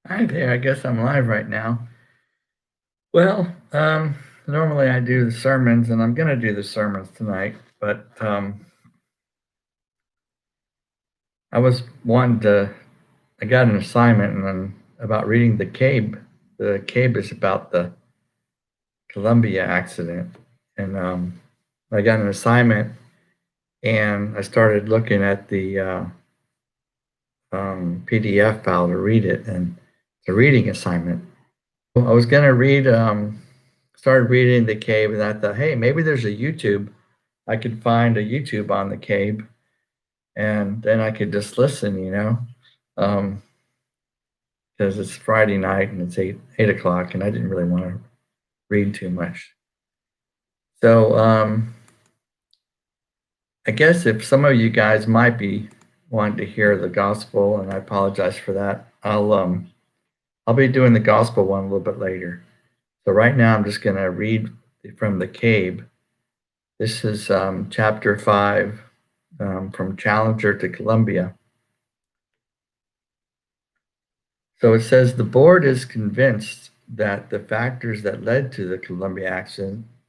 Hi there. I guess I'm live right now. Well, normally I do the sermons, and I'm going to do the sermons tonight. But I was wanting to. I got an assignment, and about reading the CAIB. The CAIB is about the Columbia accident, and I got an assignment, and I started looking at the PDF file to read it, and it's a reading assignment. I was going to read. Started reading the CAIB, and I thought, hey, maybe there's a YouTube. I could find a YouTube on the CAIB, and then I could just listen, because it's Friday night and it's eight o'clock, and I didn't really want to read too much. So I guess if some of you guys might be wanting to hear the gospel, and I apologize for that, I'll be doing the gospel one a little bit later. So right now I'm just going to read from the CAIB. This is chapter 5, from Challenger to Columbia. So it says the board is convinced that the factors that led to the Columbia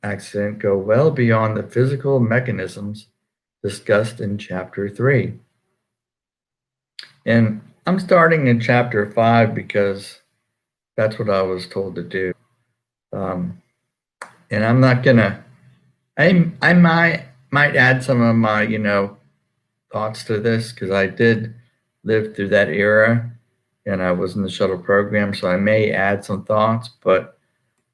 accident go well beyond the physical mechanisms discussed in chapter 3. And I'm starting in chapter 5 because that's what I was told to do. And I'm not gonna. I might add some of my thoughts to this because I did live through that era, and I was in the shuttle program, so I may add some thoughts, but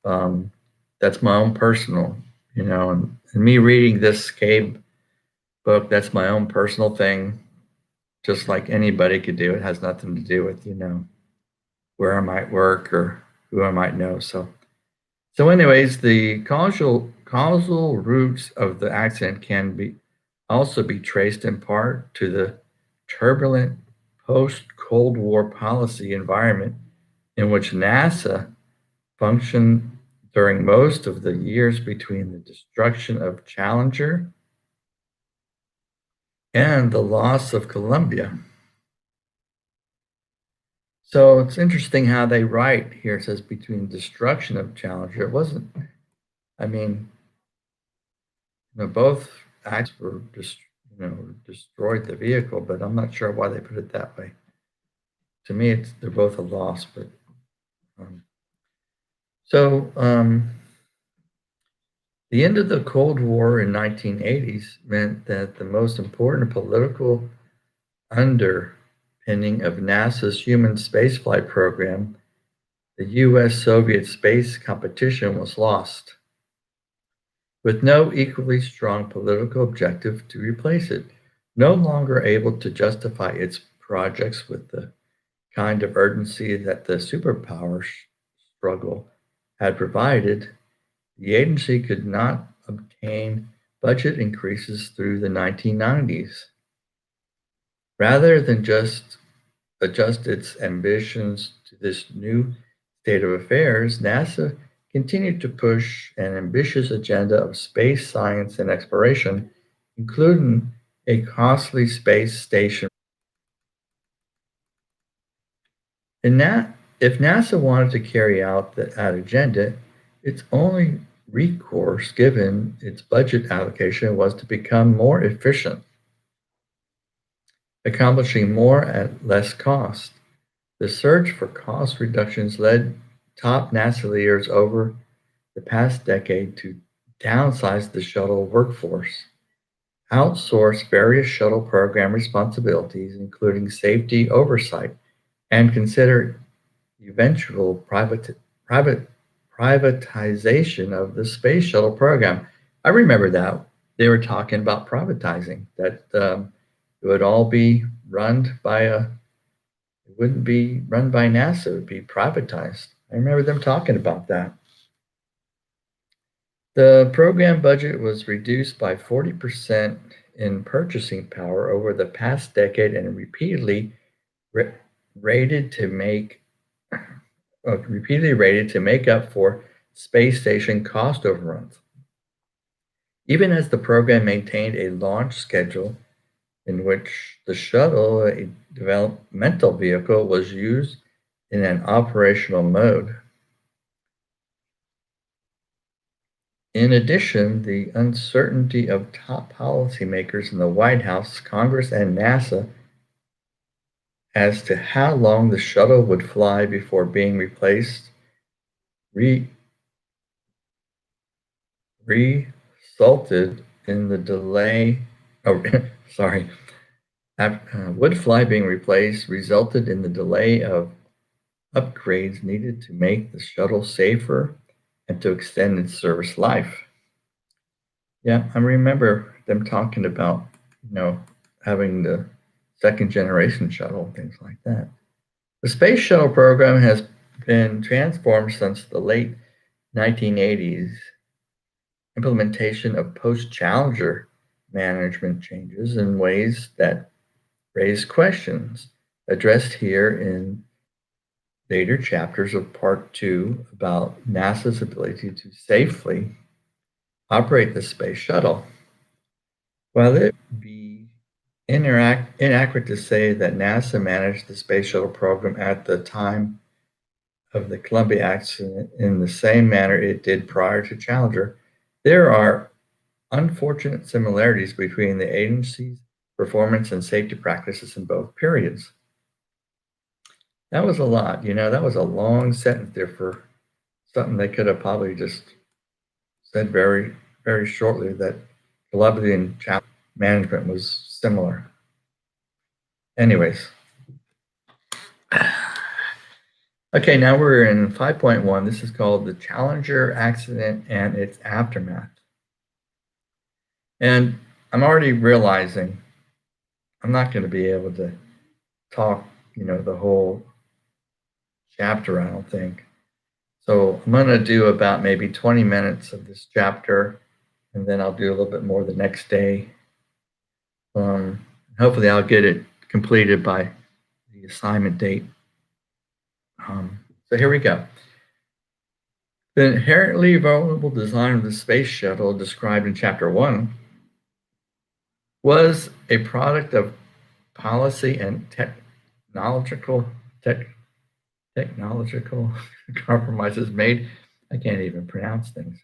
that's my own personal, and me reading this CAIB book, that's my own personal thing, just like anybody could do. It has nothing to do with, where I might work or who I might know. So anyways, the causal roots of the accident can also be traced in part to the turbulent post-Cold War policy environment in which NASA functioned during most of the years between the destruction of Challenger and the loss of Columbia. So it's interesting how they write here. It says between destruction of Challenger. It wasn't, I mean, both acts were destroyed the vehicle, but I'm not sure why they put it that way. To me, they're both a loss, but so the end of the Cold War in 1980s meant that the most important political underpinning of NASA's human spaceflight program, the US-Soviet space competition, was lost, with no equally strong political objective to replace it. No longer able to justify its projects with the kind of urgency that the superpower struggle had provided, the agency could not obtain budget increases through the 1990s. Rather than just adjust its ambitions to this new state of affairs, NASA continued to push an ambitious agenda of space science and exploration, including a costly space station. If NASA wanted to carry out that agenda, its only recourse, given its budget allocation, was to become more efficient, accomplishing more at less cost. The search for cost reductions led top NASA leaders over the past decade to downsize the shuttle workforce, outsource various shuttle program responsibilities, including safety oversight, and consider eventual privatization of the space shuttle program. I remember that they were talking about privatizing, that it would all be run by it wouldn't be run by NASA, it would be privatized. I remember them talking about that. The program budget was reduced by 40% in purchasing power over the past decade and ra- rated to make repeatedly rated to make up for space station cost overruns. Even as the program maintained a launch schedule in which the shuttle, a developmental vehicle, was used in an operational mode. In addition, the uncertainty of top policymakers in the White House, Congress, and NASA as to how long the shuttle would fly before being replaced resulted in the delay. Oh, sorry. Would fly being replaced resulted in the delay of upgrades needed to make the shuttle safer and to extend its service life. Yeah, I remember them talking about, having the second generation shuttle, things like that. The space shuttle program has been transformed since the late 1980s. Implementation of post-Challenger management changes in ways that raise questions addressed here in later chapters of Part 2 about NASA's ability to safely operate the space shuttle. While it would be inaccurate to say that NASA managed the space shuttle program at the time of the Columbia accident in the same manner it did prior to Challenger, there are unfortunate similarities between the agency's performance and safety practices in both periods. That was a lot, that was a long sentence there for something they could have probably just said very, very shortly, that Columbia and Challenger management was similar. Anyways. Okay, now we're in 5.1. This is called the Challenger accident and its aftermath. And I'm already realizing I'm not going to be able to talk, the whole chapter, I don't think. So I'm going to do about maybe 20 minutes of this chapter, and then I'll do a little bit more the next day. Hopefully I'll get it completed by the assignment date. So here we go. The inherently vulnerable design of the space shuttle described in Chapter 1 was a product of policy and technological compromises made. I can't even pronounce things.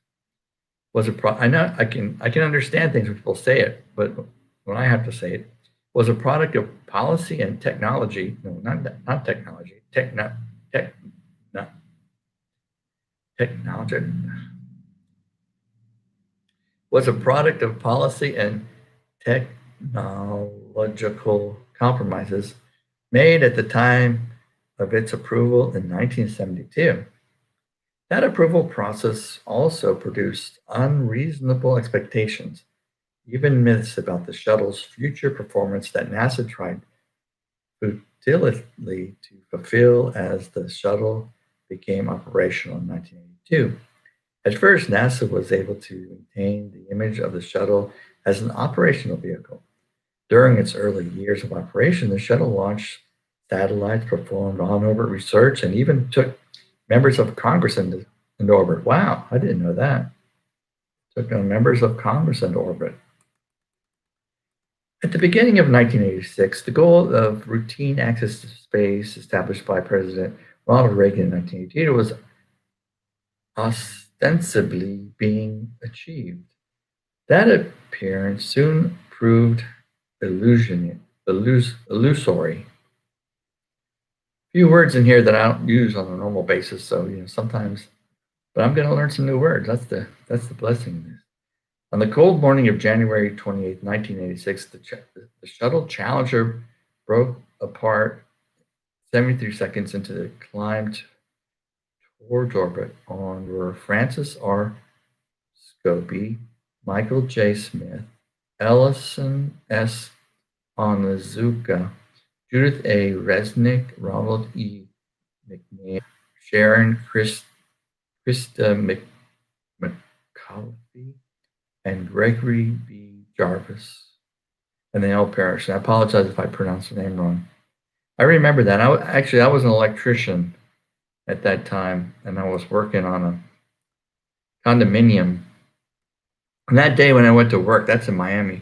I know I can understand things when people say it, but when I have to say it, was a product of policy and technology. No, not technology. Technology was a product of policy and technological compromises made at the time of its approval in 1972. That approval process also produced unreasonable expectations, even myths about the shuttle's future performance that NASA tried futilely to fulfill as the shuttle became operational in 1982. At first, NASA was able to maintain the image of the shuttle as an operational vehicle. During its early years of operation, the shuttle launched satellites, performed on-orbit research, and even took members of Congress into orbit. Wow, I didn't know that. Took members of Congress into orbit. At the beginning of 1986, the goal of routine access to space established by President Ronald Reagan in 1988 was ostensibly being achieved. That appearance soon proved illusory. Few words in here that I don't use on a normal basis, so sometimes, but I'm going to learn some new words. That's the blessing of this. On the cold morning of January 28, 1986, the shuttle Challenger broke apart 73 seconds into the climb towards orbit on Francis R. Scobie, Michael J. Smith, Ellison S. Onizuka, Judith A. Resnick, Ronald E. McNair, Sharon Krista McAuliffe, and Gregory B. Jarvis. And they all perished. And I apologize if I pronounced the name wrong. I remember that. I was an electrician at that time, and I was working on a condominium. And that day when I went to work, that's in Miami,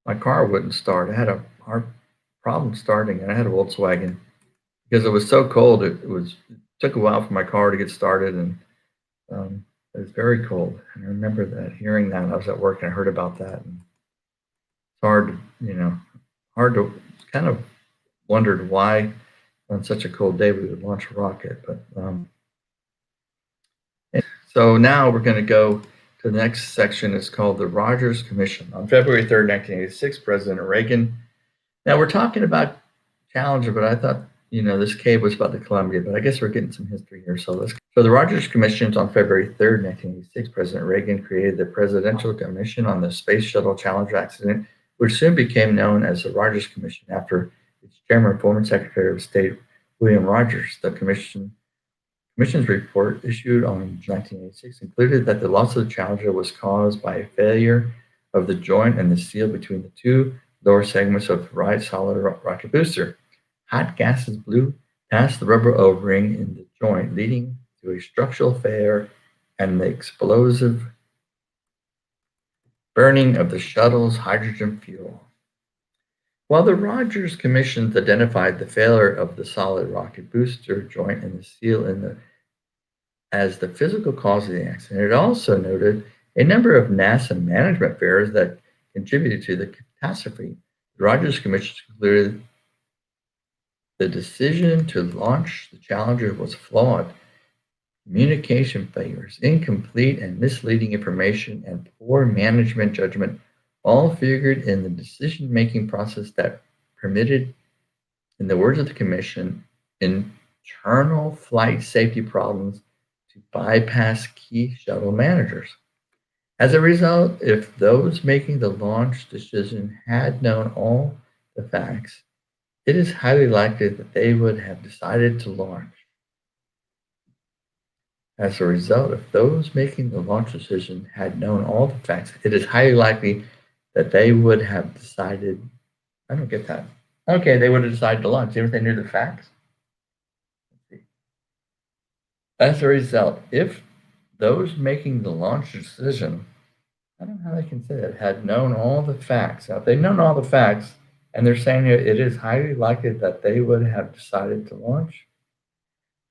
my car wouldn't start. I had a hard problem starting, and I had a Volkswagen because it was so cold. It took a while for my car to get started, and it was very cold. And I remember that hearing that. I was at work and I heard about that, and it's hard to kind of wondered why on such a cold day we would launch a rocket. But so now we're going to go to the next section. It's called the Rogers Commission. On February 3rd, 1986, President Reagan. Now we're talking about Challenger, but I thought, this CAIB was about the Columbia, but I guess we're getting some history here. So the Rogers Commissions on February 3rd, 1986, President Reagan created the Presidential Commission on the Space Shuttle Challenger accident, which soon became known as the Rogers Commission after its chairman, former Secretary of State William Rogers. The Commission's report issued on 1986 included that the loss of the Challenger was caused by a failure of the joint and the seal between the two lower segments of the right solid rocket booster. Hot gases blew past the rubber O-ring in the joint, leading to a structural failure and the explosive burning of the shuttle's hydrogen fuel. While the Rogers Commission identified the failure of the solid rocket booster joint and the seal as the physical cause of the accident, it also noted a number of NASA management failures that contributed to the catastrophe. The Rogers Commission concluded the decision to launch the Challenger was flawed. Communication failures, incomplete and misleading information, and poor management judgment all figured in the decision-making process that permitted, in the words of the Commission, internal flight safety problems to bypass key shuttle managers. As a result, if those making the launch decision had known all the facts, it is highly likely that they would have decided to launch. As a result, if those making the launch decision had known all the facts, it is highly likely that they would have decided. I don't get that. Okay, they would have decided to launch, even if they knew the facts. As a result, if those making the launch decision, I don't know how they can say that, had known all the facts. Now, if they've known all the facts, and they're saying it is highly likely that they would have decided to launch,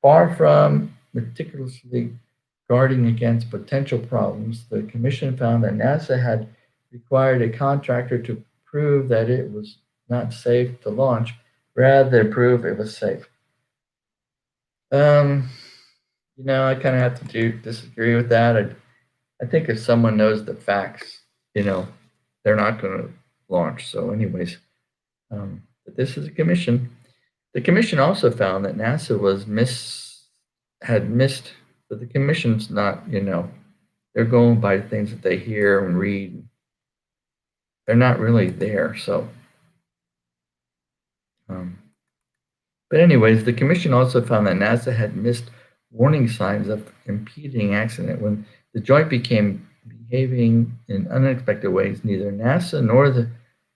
far from meticulously guarding against potential problems, the Commission found that NASA had required a contractor to prove that it was not safe to launch rather than prove it was safe. I kind of have to disagree with that. I think if someone knows the facts, they're not going to launch. So anyways, but this is a commission. The commission also found that NASA had missed, but the commission's not, they're going by things that they hear and read. They're not really there. So, but anyways, the commission also found that NASA had missed warning signs of impending accident when the joint began behaving in unexpected ways. Neither NASA nor the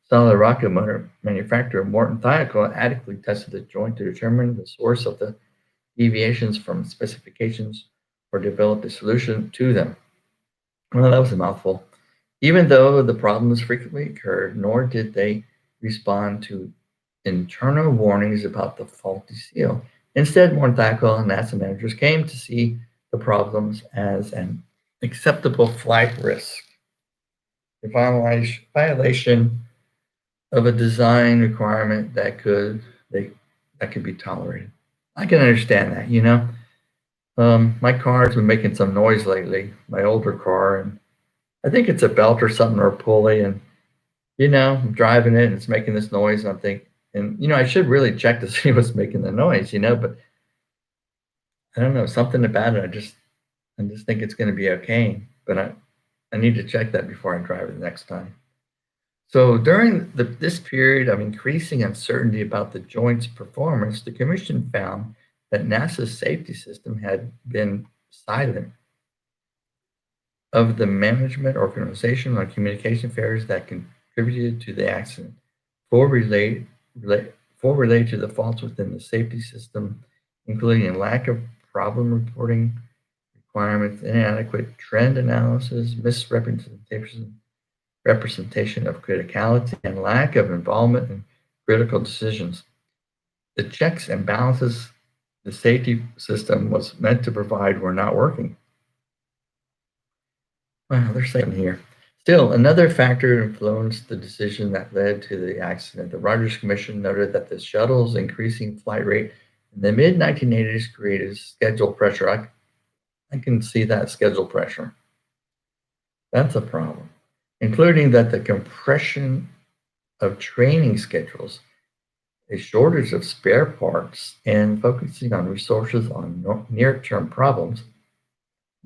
solid rocket motor manufacturer Morton Thiokol adequately tested the joint to determine the source of the deviations from specifications or developed a solution to them. Well, that was a mouthful. Even though the problems frequently occurred, nor did they respond to internal warnings about the faulty seal. Instead, Morton Thiokol and NASA managers came to see the problems as an acceptable flight risk, a violation of a design requirement that could be tolerated. I can understand that, my car's been making some noise lately, my older car, and I think it's a belt or something or a pulley, and I'm driving it and it's making this noise, and I'm thinking, I should really check to see what's making the noise, but I don't know, something about it. I just think it's going to be okay, but I need to check that before I drive it the next time. So during this period of increasing uncertainty about the joint's performance, the commission found that NASA's safety system had been silent of the management, organization, or communication failures that contributed to the accident. Four relate to the faults within the safety system, including a lack of problem reporting requirements, inadequate trend analysis, misrepresentation of criticality, and lack of involvement in critical decisions. the checks and balances the safety system was meant to provide were not working. Wow, they're saying here. Still, another factor influenced the decision that led to the accident. The Rogers Commission noted that the shuttle's increasing flight rate in the mid 1980s created schedule pressure. I can see that schedule pressure. That's a problem, including that the compression of training schedules, a shortage of spare parts, and focusing on resources on near-term problems.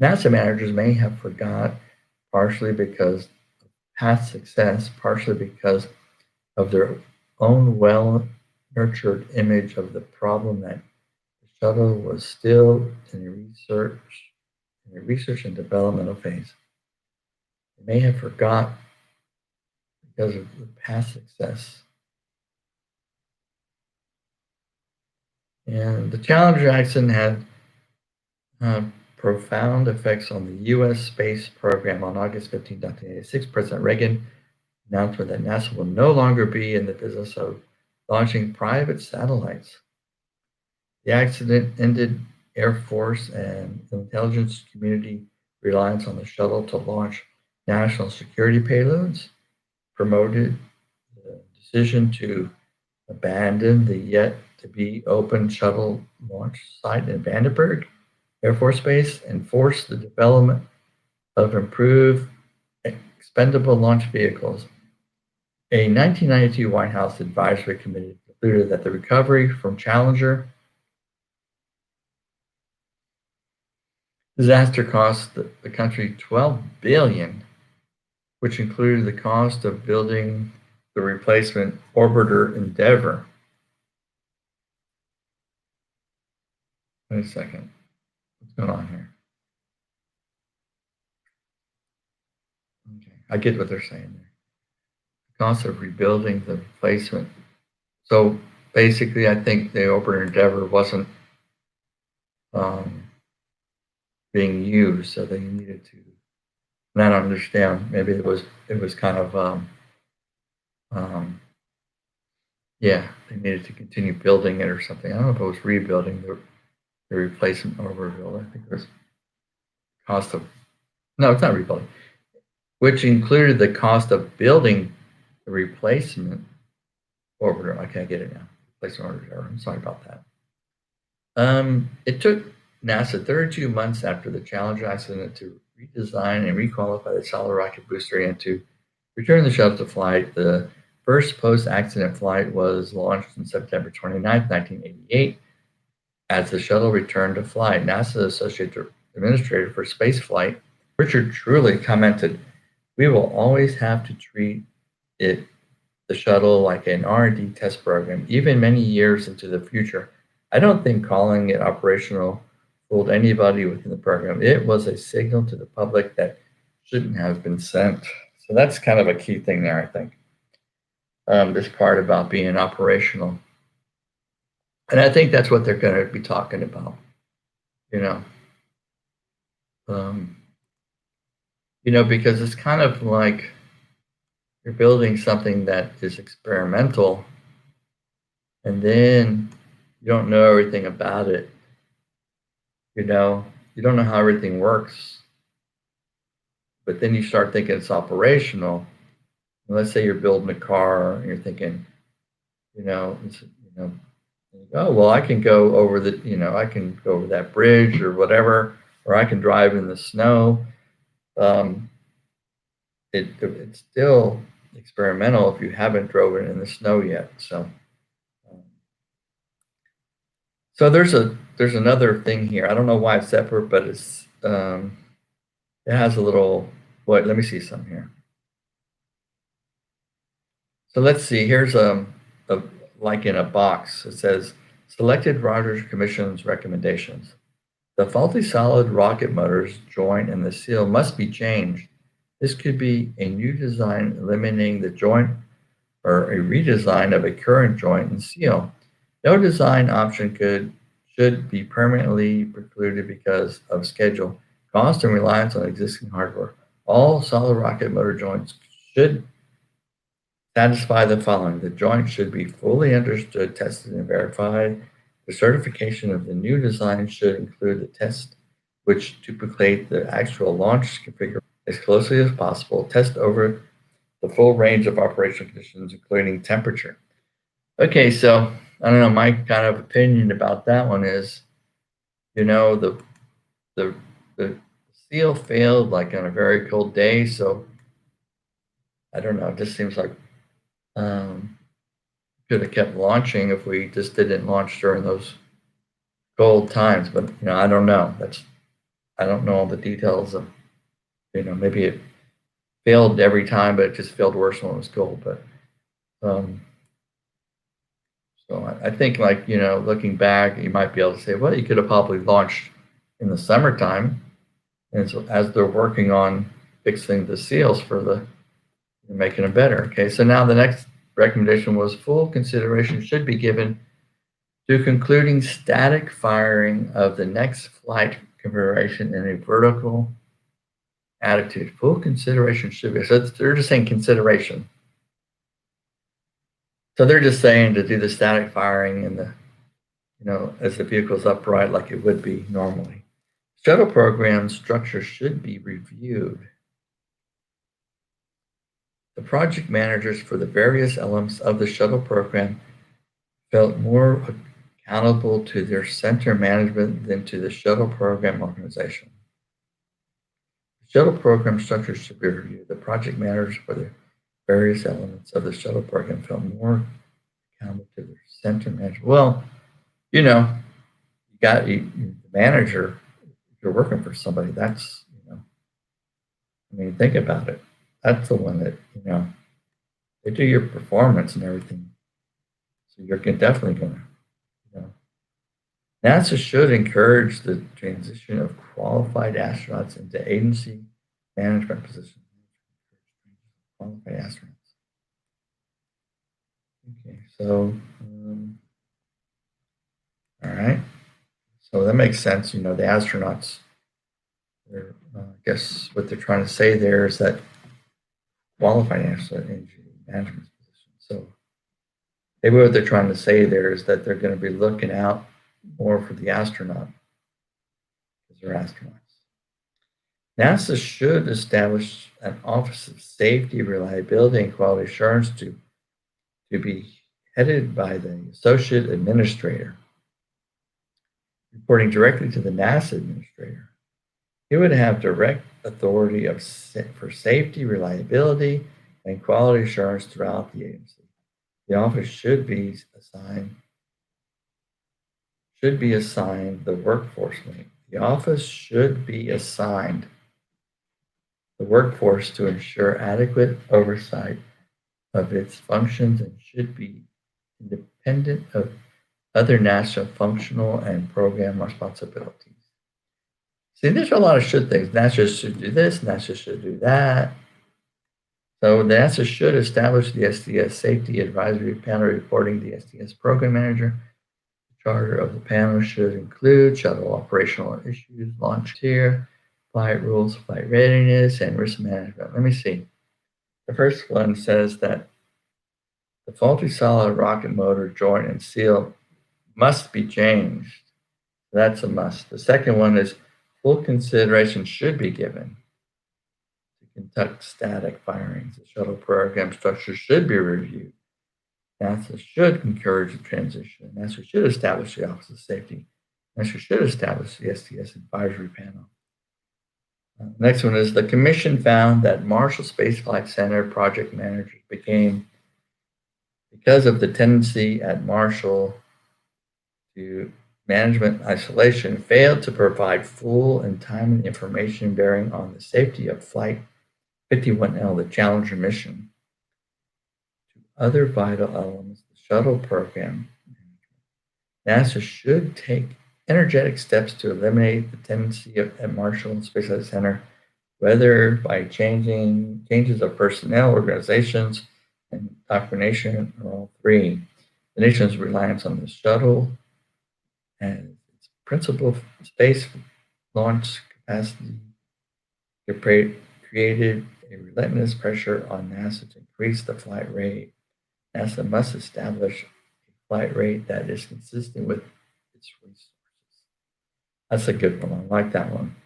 NASA managers may have forgot, partially because of past success, partially because of their own well-nurtured image of the problem that the shuttle was still in a research and developmental phase. They may have forgot because of the past success. And the Challenger accident had profound effects on the U.S. space program. On August 15, 1986, President Reagan announced that NASA will no longer be in the business of launching private satellites. The accident ended Air Force and intelligence community reliance on the shuttle to launch national security payloads, promoted the decision to abandon the yet-to-be open shuttle launch site in Vandenberg Air Force Base, and forced the development of improved expendable launch vehicles. A 1992 White House advisory committee concluded that the recovery from Challenger disaster cost the country $12 billion, which included the cost of building the replacement orbiter Endeavour. Wait a second. What's going on here? Okay, I get what they're saying there. The cost of rebuilding the replacement. So basically, I think the orbiter Endeavour wasn't being used, so they needed to. And I don't understand. Maybe it was kind of yeah, they needed to continue building it or something. I don't know if it was rebuilding the replacement overbuild. I think it was cost of no, it's not rebuilding, which included the cost of building the replacement orbiter. I can't get it now. Replacement orbiter. I'm sorry about that. It took NASA 32 months after the Challenger accident to redesign and requalify the solid rocket booster and to return the shuttle to flight. The first post-accident flight was launched on September 29, 1988. As the shuttle returned to flight, NASA Associate Administrator for Spaceflight, Richard Truly, commented, "We will always have to treat the shuttle like an R&D test program, even many years into the future. I don't think calling it operational fooled anybody within the program. It was a signal to the public that shouldn't have been sent." So that's kind of a key thing there, I think. This part about being operational. And I think that's what they're going to be talking about, you know. Because it's kind of like you're building something that is experimental, and then you don't know everything about it. You don't know how everything works, but then you start thinking it's operational. And let's say you're building a car, and you're thinking, oh well, I can go over that bridge or whatever, or I can drive in the snow. It's still experimental if you haven't driven in the snow yet. So there's another thing here. I don't know why it's separate, but it has a little. Wait, let me see some here. So let's see. Here's like in a box. It says selected Rogers Commission's recommendations. The faulty solid rocket motors joint and the seal must be changed. This could be a new design eliminating the joint or a redesign of a current joint and seal. No design option should be permanently precluded because of schedule, cost, and reliance on existing hardware. All solid rocket motor joints should satisfy the following. The joint should be fully understood, tested, and verified. The certification of the new design should include the test which duplicate the actual launch configuration as closely as possible. Test over the full range of operational conditions, including temperature. Okay, so I don't know, my kind of opinion about that one is, the the the seal failed like on a very cold day, so I don't know. It just seems like could have kept launching if we just didn't launch during those cold times. But I don't know. I don't know all the details of maybe it failed every time, but it just failed worse when it was cold. But so I think looking back, you might be able to say, well, you could have probably launched in the summertime, and so as they're working on fixing the seals for making them better. Okay, so now the next recommendation was full consideration should be given to concluding static firing of the next flight configuration in a vertical attitude. Full consideration should be. So they're just saying consideration. So they're just saying to do the static firing in the, as the vehicle's upright like it would be normally. Shuttle program structure should be reviewed. The project managers for the various elements of the shuttle program felt more accountable to their center management than to the shuttle program organization. The shuttle program structure should be reviewed. The project managers for the various elements of the shuttle program felt more accountable to their center management. Well, you got the manager. If you're working for somebody, that's think about it. That's the one that they do your performance and everything. So you're definitely going to. NASA should encourage the transition of qualified astronauts into agency management positions. Qualified astronauts. Okay, so all right, so that makes sense. The astronauts. I guess what they're trying to say there is that qualified astronaut agency management position. So maybe what they're trying to say there is that they're going to be looking out more for the astronaut because they're astronauts. NASA should establish an Office of Safety, Reliability, and Quality Assurance to be headed by the Associate Administrator, reporting directly to the NASA Administrator. He would have direct authority for safety, reliability, and quality assurance throughout the agency. The office should be assigned the workforce link. The office should be assigned the workforce to ensure adequate oversight of its functions and should be independent of other national functional and program responsibilities. See, there's a lot of should things. NASA should do this, NASA should do that. So NASA should establish the SDS Safety Advisory Panel reporting the SDS Program Manager. The charter of the panel should include shuttle operational issues, launch tier, flight rules, flight readiness, and risk management. Let me see. The first one says that the faulty solid rocket motor joint and seal must be changed. That's a must. The second one is full consideration should be given to conduct static firings. The shuttle program structure should be reviewed. NASA should encourage the transition. NASA should establish the Office of Safety. NASA should establish the SDS Advisory Panel. Next one is the Commission found that Marshall Space Flight Center project managers because of the tendency at Marshall to management isolation, failed to provide full and timely information bearing on the safety of Flight 51L, the Challenger mission, to other vital elements of the shuttle program. NASA should take energetic steps to eliminate the tendency at Marshall Space Flight Center, whether by changes of personnel, organizations, and documentation, or all three. The nation's reliance on the shuttle and its principal space launch capacity created a relentless pressure on NASA to increase the flight rate. NASA must establish a flight rate that is consistent with its resources. That's a good one. I like that one.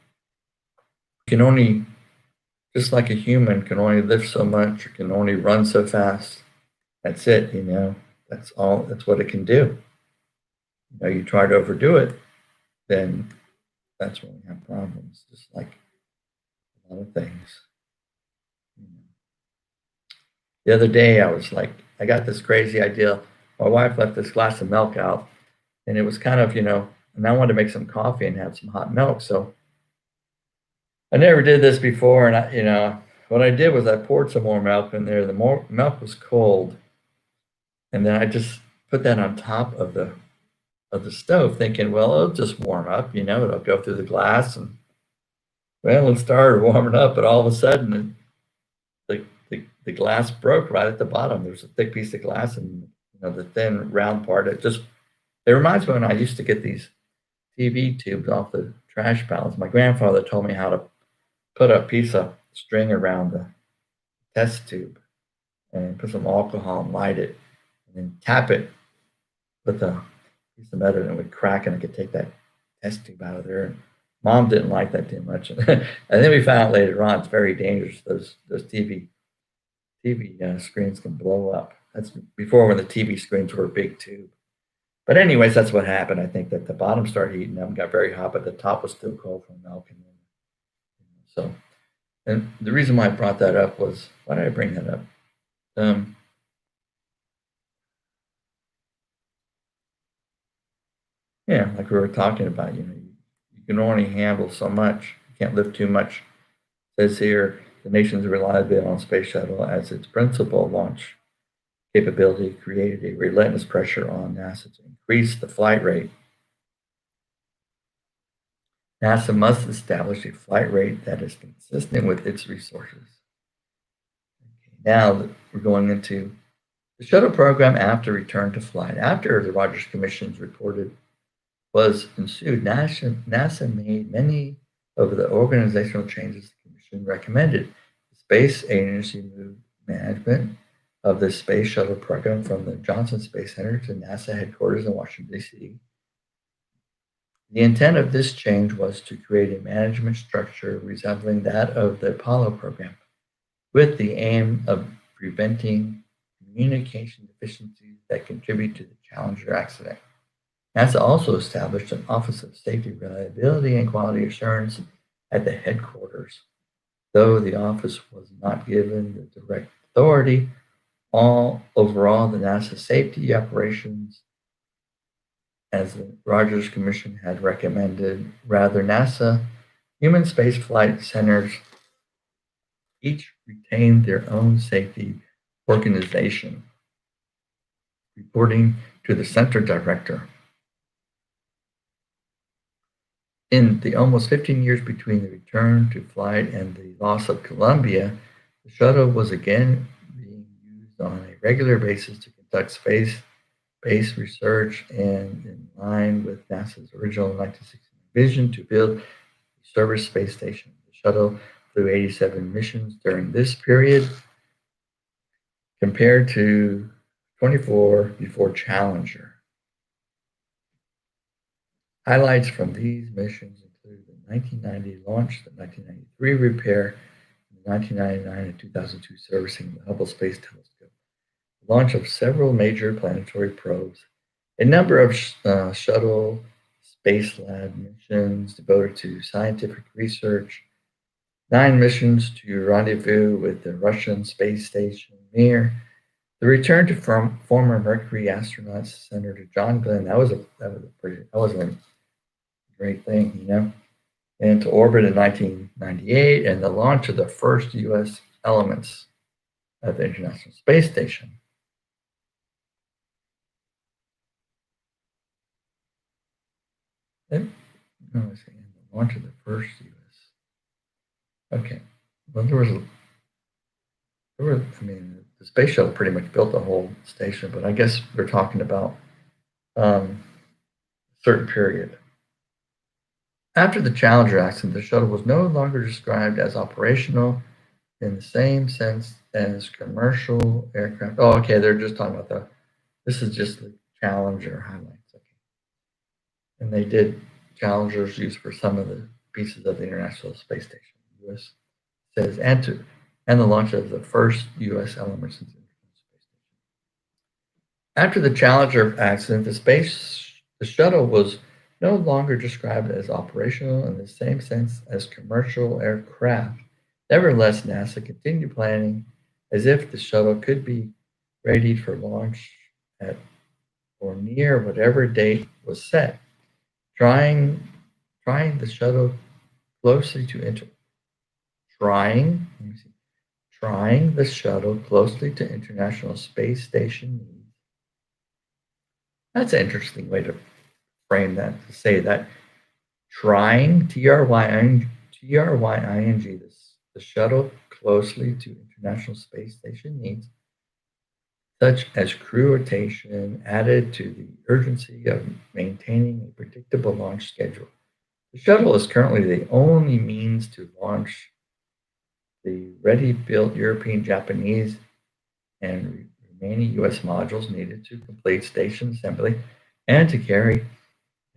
You can only, just like a human, can only lift so much, or can only run so fast. That's it, That's all. That's what it can do. You try to overdo it, then that's when we have problems. Just like a lot of things. The other day, I got this crazy idea. My wife left this glass of milk out, and it was kind of, and I wanted to make some coffee and have some hot milk. So I never did this before, and what I did was I poured some more milk in there. The more milk was cold, and then I just put that on top of the stove, thinking, well, it'll just warm up. It'll go through the glass, and well, it started warming up, but all of a sudden, the glass broke right at the bottom. There was a thick piece of glass, and the thin round part. It reminds me when I used to get these TV tubes off the trash pallets. My grandfather told me how to put a piece of string around the test tube and put some alcohol and light it, and then tap it with a piece of metal, and it would crack, and I could take that test tube out of there. And Mom didn't like that too much, and then we found out later on it's very dangerous. Those TV screens can blow up. That's before, when the TV screens were a big tube. But anyways, that's what happened. I think that the bottom started heating up and got very hot, but the top was still cold from milk. So, and the reason why I brought that up was, why did I bring that up? Yeah, like we were talking about, you can only handle so much. You can't lift too much. It says here, the nation's reliability on space shuttle as its principal launch capability created a relentless pressure on NASA to increase the flight rate. NASA must establish a flight rate that is consistent with its resources. Okay, now we're going into the shuttle program after return to flight. After the Rogers Commission's reported was ensued, NASA made many of the organizational changes the Commission recommended. The space agency moved management of the space shuttle program from the Johnson Space Center to NASA headquarters in Washington, D.C. The intent of this change was to create a management structure resembling that of the Apollo program, with the aim of preventing communication deficiencies that contribute to the Challenger accident. NASA also established an Office of Safety, Reliability, and Quality Assurance at the headquarters. Though the office was not given the direct authority overall the NASA safety operations as the Rogers Commission had recommended. Rather, NASA human spaceflight centers each retained their own safety organization, reporting to the center director. In the almost 15 years between the return to flight and the loss of Columbia, the shuttle was again being used on a regular basis to conduct space-based research, and in line with NASA's original 1969 vision to build a service space station. The shuttle flew 87 missions during this period, compared to 24 before Challenger. Highlights from these missions include the 1990 launch, the 1993 repair, and the 1999 and 2002 servicing of the Hubble Space Telescope, the launch of several major planetary probes, a number of shuttle space lab missions devoted to scientific research, 9 missions to rendezvous with the Russian space station Mir, the return to former Mercury astronauts, Senator John Glenn. That was a great thing, and to orbit in 1998, and the launch of the first U.S. elements at the International Space Station. The launch of the first U.S. Okay, well, the space shuttle pretty much built the whole station, but I guess we're talking about a certain period. After the Challenger accident, the shuttle was no longer described as operational in the same sense as commercial aircraft. Oh, okay, they're just talking about this is just the Challenger highlights. Okay. And they did Challengers used for some of the pieces of the International Space Station. U.S. says, and the launch of the first U.S. elements into the International Space Station. After the Challenger accident, the shuttle was no longer described as operational in the same sense as commercial aircraft. Nevertheless, NASA continued planning as if the shuttle could be ready for launch at or near whatever date was set, trying the shuttle closely to enter trying the shuttle closely to International Space Station needs. That's an interesting way to frame that, to say that. Trying, T-R-Y-I-N-G, the shuttle closely to International Space Station needs, such as crew rotation, added to the urgency of maintaining a predictable launch schedule. The shuttle is currently the only means to launch the ready-built European, Japanese, and remaining U.S. modules needed to complete station assembly and to carry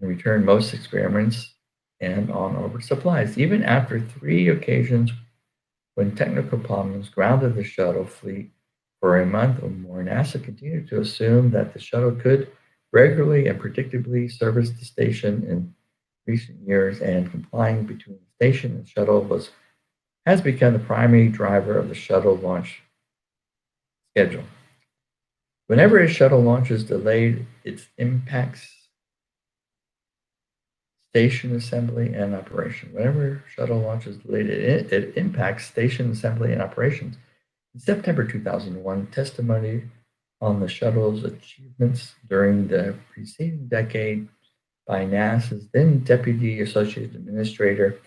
and return most experiments and on-orbit supplies. Even after 3 occasions when technical problems grounded the shuttle fleet for a month or more, NASA continued to assume that the shuttle could regularly and predictably service the station in recent years, and complying between the station and shuttle has become the primary driver of the shuttle launch schedule. Whenever a shuttle launch is delayed, it impacts station assembly and operation. Whenever shuttle launch is delayed, it impacts station assembly and operations. In September 2001, testimony on the shuttle's achievements during the preceding decade by NASA's then Deputy Associate Administrator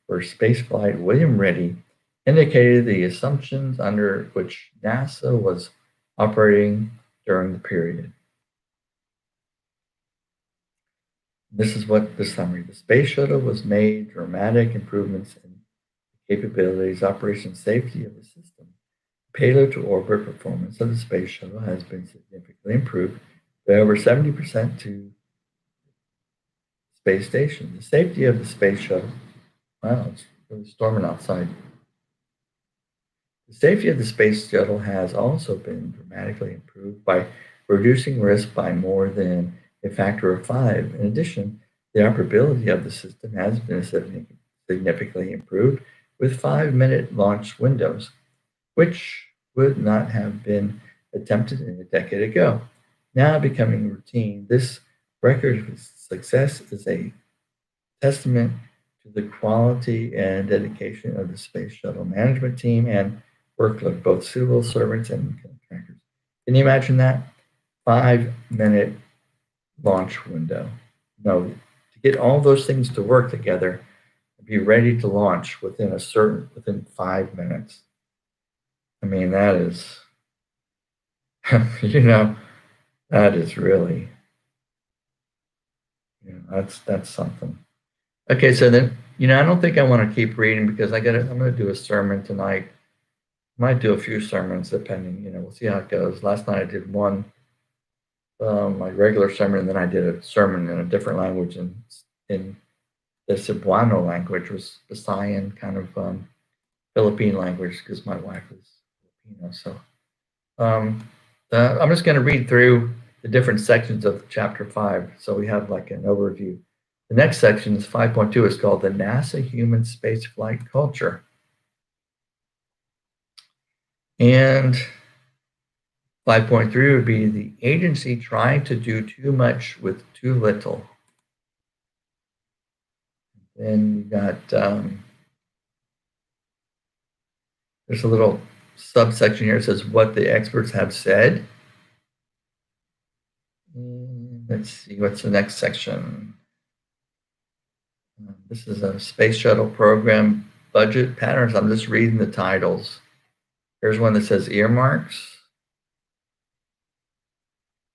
for Spaceflight, William Reddy, indicated the assumptions under which NASA was operating during the period. This is what the summary. The space shuttle was made dramatic improvements in capabilities, operation safety of the system. Payload to orbit performance of the space shuttle has been significantly improved by over 70% to space station. The safety of the space shuttle, wow, it's really storming outside. The safety of the space shuttle has also been dramatically improved by reducing risk by more than a factor of 5. In addition, the operability of the system has been significantly improved with 5-minute launch windows, which would not have been attempted a decade ago. Now becoming routine, this record of success is a testament to the quality and dedication of the Space Shuttle management team and workload, both civil servants and contractors. Can you imagine that? 5-minute launch window. No, to get all those things to work together and be ready to launch within 5 minutes. I mean, that is, that is really, that's something. Okay, so then, I don't think I want to keep reading because I'm going to do a sermon tonight. Might do a few sermons depending, we'll see how it goes. Last night I did one, my regular sermon, and then I did a sermon in a different language in the Cebuano language, was Visayan kind of Philippine language because my wife is Filipino. So I'm just going to read through the different sections of chapter 5. So we have like an overview. The next section is 5.2. It's called the NASA Human Spaceflight Culture. And 5.3 would be the agency trying to do too much with too little. Then you got, there's a little subsection here. It says what the experts have said. Let's see, what's the next section? This is a space shuttle program budget patterns. I'm just reading the titles. Here's one that says earmarks,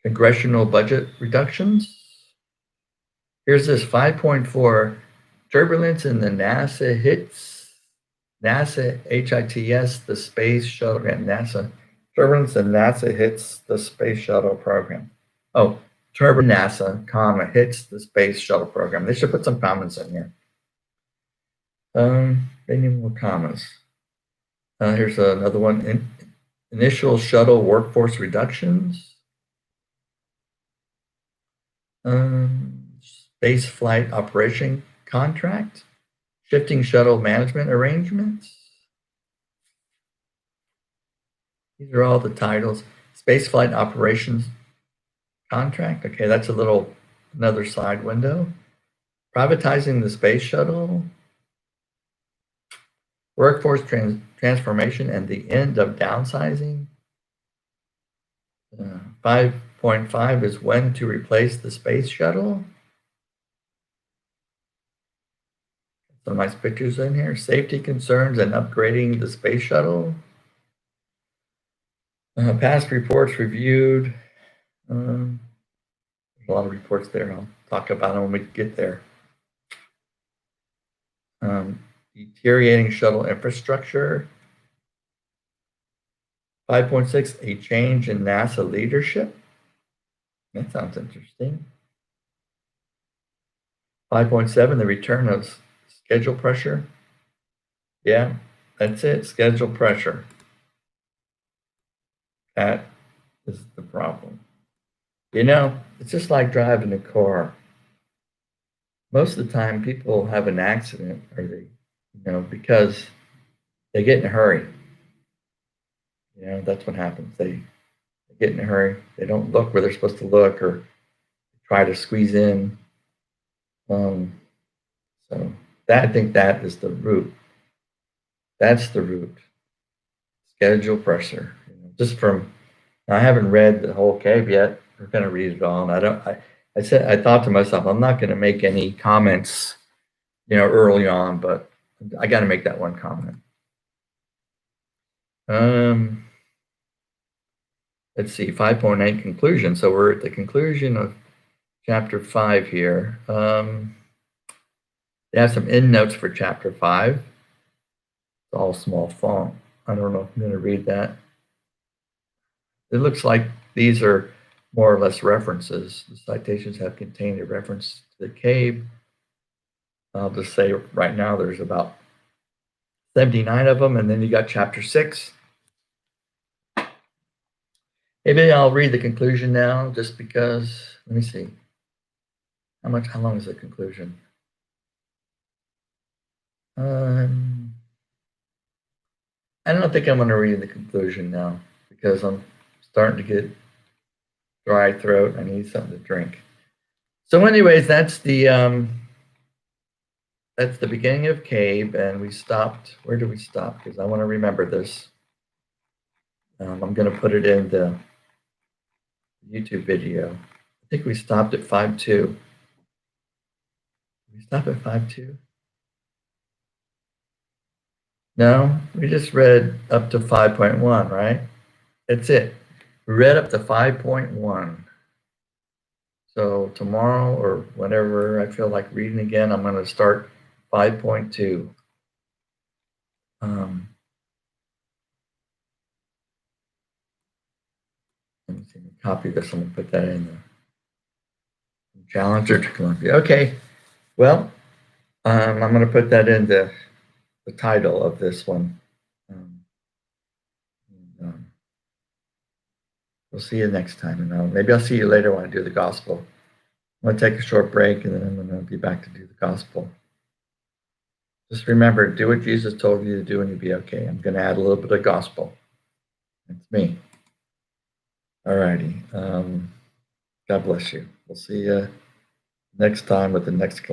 congressional budget reductions. Here's this 5.4, turbulence in the NASA hits NASA HITS, the space shuttle, and NASA turbines, and NASA hits the space shuttle program. Oh, turbine NASA, comma, hits the space shuttle program. They should put some comments in here. They need more commas. Here's another one. Initial shuttle workforce reductions. Space flight operation contract. Shifting shuttle management arrangements. These are all the titles. Space flight operations contract. Okay, that's another side window. Privatizing the space shuttle. Workforce transformation and the end of downsizing. 5.5 is when to replace the space shuttle. Some nice pictures in here. Safety concerns and upgrading the space shuttle. Past reports reviewed. There's a lot of reports there. I'll talk about them when we get there. Deteriorating shuttle infrastructure. 5.6, a change in NASA leadership. That sounds interesting. 5.7, the return of schedule pressure. Yeah, that's it, schedule pressure. That is the problem. You know, it's just like driving a car. Most of the time people have an accident because they get in a hurry. That's what happens. They get in a hurry. They don't look where they're supposed to look or try to squeeze in. So I think that is the root. That's the root. Schedule pressure. I haven't read the whole CAIB yet. We're going to read it all. And I thought to myself, I'm not going to make any comments, early on, but I got to make that one comment. Let's see, 5.8 conclusion. So we're at the conclusion of chapter 5 here. They have some endnotes for chapter 5. It's all small font. I don't know if I'm going to read that. It looks like these are more or less references. The citations have contained a reference to the CAIB. I'll just say right now there's about 79 of them, and then you got chapter 6. Maybe I'll read the conclusion now, just because. Let me see. How long is the conclusion? I don't think I'm going to read the conclusion now because I'm starting to get dry throat. I need something to drink. So, anyways, that's the beginning of CAIB, and we stopped. Where did we stop? Because I want to remember this. I'm going to put it in the YouTube video. I think we stopped at 5.2. Did we stop at 5.2? No, we just read up to 5.1, right? That's it. We read up to 5.1. So tomorrow or whenever I feel like reading again, I'm going to start 5.2. Let me see, copy this. I'm going to put that in there. Challenger to Columbia. Okay. Well, I'm going to put that in the title of this one. We'll see you next time. And maybe I'll see you later when I do the gospel. I'm going to take a short break, and then I'm going to be back to do the gospel. Just remember, do what Jesus told you to do and you'll be okay. I'm going to add a little bit of gospel. That's me. All righty. God bless you. We'll see you next time with the next class.